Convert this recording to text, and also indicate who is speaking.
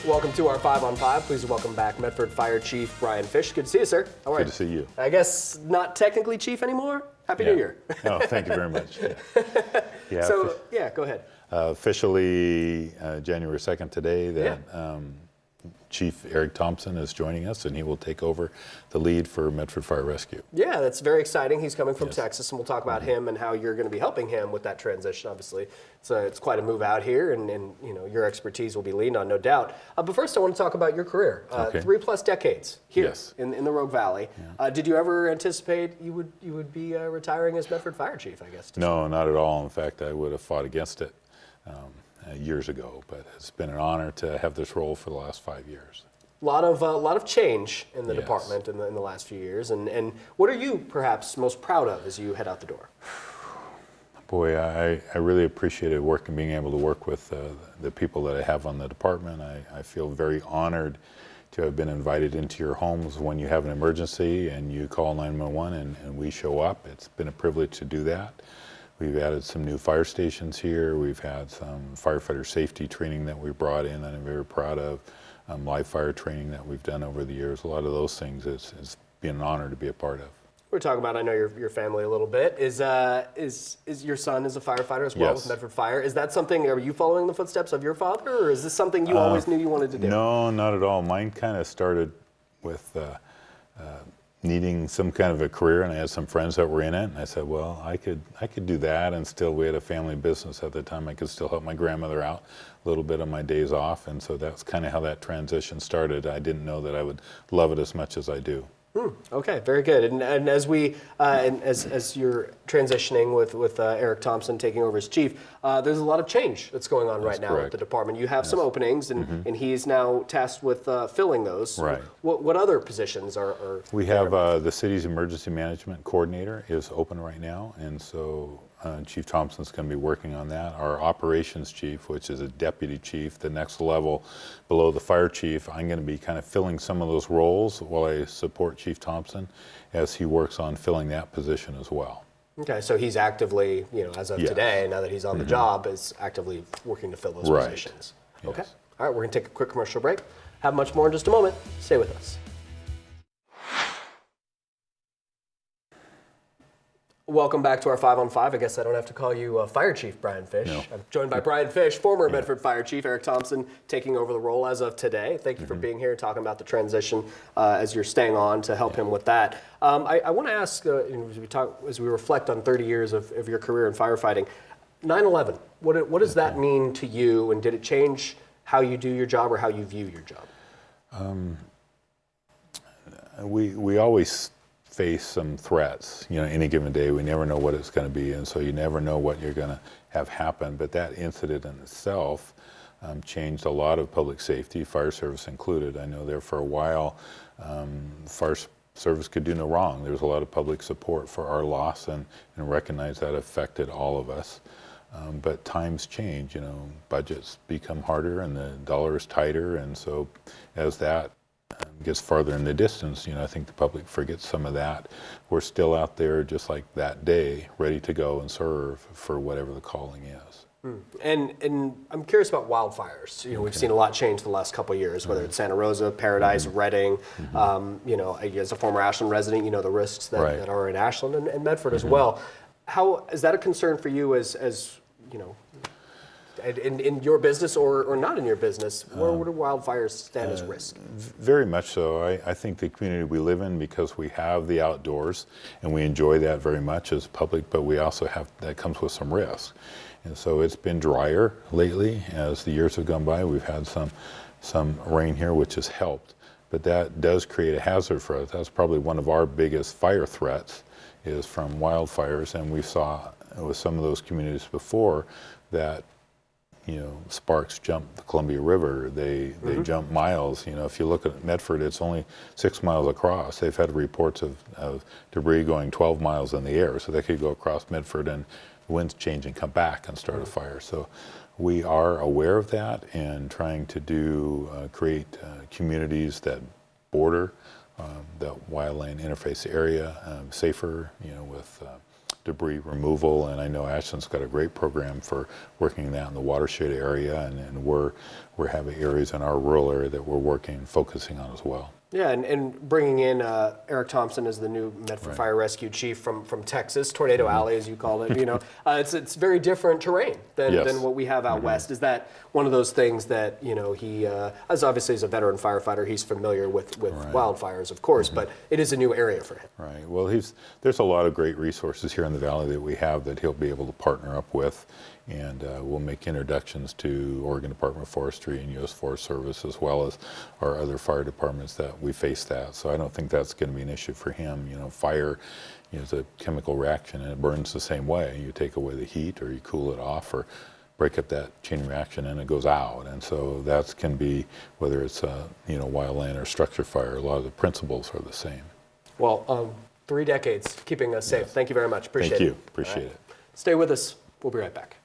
Speaker 1: Welcome to our 5 on 5. Please welcome back Medford Fire Chief Brian Fish. Good to see you, sir. How are you?
Speaker 2: Good to see you.
Speaker 1: I guess not technically chief anymore. Happy New Year.
Speaker 2: Oh, thank you very much. Yeah.
Speaker 1: So, go ahead.
Speaker 2: Officially January 2nd today that Chief Eric Thompson is joining us, and he will take over the lead for Medford Fire Rescue.
Speaker 1: Yeah, that's very exciting. He's coming from Texas, and we'll talk about him and how you're going to be helping him with that transition. Obviously, it's quite a move out here, and you know your expertise will be leaned on, no doubt. But first, I want to talk about your career. 3+ decades here in the Rogue Valley. Yeah. Did you ever anticipate you would be retiring as Medford Fire Chief? I guess.
Speaker 2: No, not at all. In fact, I would have fought against it years ago, but it's been an honor to have this role for the last 5 years.
Speaker 1: A lot of change in the department in the last few years, and what are you perhaps most proud of as you head out the door?
Speaker 2: Boy, I really appreciated being able to work with the people that I have on the department. I feel very honored to have been invited into your homes when you have an emergency and you call 911 and we show up. It's been a privilege to do that. We've added some new fire stations here. We've had some firefighter safety training that we brought in that I'm very proud of. Live fire training that we've done over the years. A lot of those things it's been an honor to be a part of.
Speaker 1: We're talking about, I know your family a little bit. Is your son is a firefighter as well with Medford Fire? Is that something, are you following the footsteps of your father, or is this something you always knew you wanted to do?
Speaker 2: No, not at all. Mine kind of started with needing some kind of a career, and I had some friends that were in it, and I said, well, I could do that, and still we had a family business at the time. I could still help my grandmother out a little bit on my days off, and so that's kind of how that transition started. I didn't know that I would love it as much as I do.
Speaker 1: Okay, very good. And as we as you're transitioning with Eric Thompson taking over as chief, there's a lot of change that's going on right now with the department. You have some openings, and he's now tasked with filling those.
Speaker 2: Right.
Speaker 1: What other positions are
Speaker 2: we have the city's emergency management coordinator is open right now, and so Chief Thompson's going to be working on that. Our operations chief, which is a deputy chief, the next level below the fire chief, I'm going to be kind of filling some of those roles while I support Chief Thompson as he works on filling that position as well.
Speaker 1: Okay, so he's actively, as of today, now that he's on the job, is actively working to fill those positions.
Speaker 2: Yes.
Speaker 1: Okay. All right, we're going to take a quick commercial break. Have much more in just a moment. Stay with us. Welcome back to our 5 on 5. I guess I don't have to call you Fire Chief Brian Fish. No. I'm joined by Brian Fish, former Medford Fire Chief, Eric Thompson, taking over the role as of today. Thank you for being here and talking about the transition as you're staying on to help him with that. I want to ask, as we reflect on 30 years of your career in firefighting, 9/11, what does that mean to you, and did it change how you do your job or how you view your job?
Speaker 2: We always face some threats, any given day. We never know what it's going to be, and so you never know what you're going to have happen. But that incident in itself changed a lot of public safety, fire service included. I know there for a while, fire service could do no wrong. There was a lot of public support for our loss, and recognize that affected all of us. But times change, budgets become harder and the dollar is tighter, and so as that gets farther in the distance, I think the public forgets some of that. We're still out there just like that day, ready to go and serve for whatever the calling is.
Speaker 1: And I'm curious about wildfires. We've seen a lot change the last couple of years, whether it's Santa Rosa, Paradise, Redding. As a former Ashland resident, the risks that are in Ashland and Medford as well. How is that a concern for you as in your business or not in your business? Where do wildfires stand as risk?
Speaker 2: Very much so. I think the community we live in, because we have the outdoors and we enjoy that very much as public, but we also have, that comes with some risk. And so it's been drier lately as the years have gone by. We've had some rain here, which has helped, but that does create a hazard for us. That's probably one of our biggest fire threats is from wildfires, and we saw with some of those communities before that sparks jump the Columbia River. They jump miles. If you look at Medford, it's only 6 miles across. They've had reports of debris going 12 miles in the air, so they could go across Medford and the winds change and come back and start a fire. So we are aware of that and trying to create communities that border that wildland interface area safer, with debris removal, and I know Ashland's got a great program for working that in the watershed area, and we're having areas in our rural area that we're focusing on as well.
Speaker 1: Yeah, and bringing in Eric Thompson as the new Medford Fire Rescue Chief from Texas, Tornado Alley, as you call it. You know, it's very different terrain than what we have out west. Is that one of those things that, you know, he, as obviously as a veteran firefighter, he's familiar with wildfires, of course, but it is a new area for him.
Speaker 2: Right. Well, there's a lot of great resources here in the valley that we have that he'll be able to partner up with, and we'll make introductions to Oregon Department of Forestry and U.S. Forest Service, as well as our other fire departments that we face that. So I don't think that's going to be an issue for him. You know, fire is a chemical reaction, and it burns the same way. You take away the heat, or you cool it off, or break up that chain reaction, and it goes out. And so that can be, whether it's you know, wildland or structure fire, a lot of the principles are the same.
Speaker 1: Well, 3 decades keeping us safe. Thank you very much. Appreciate it.
Speaker 2: Thank you. Appreciate it.
Speaker 1: Stay with us. We'll be right back.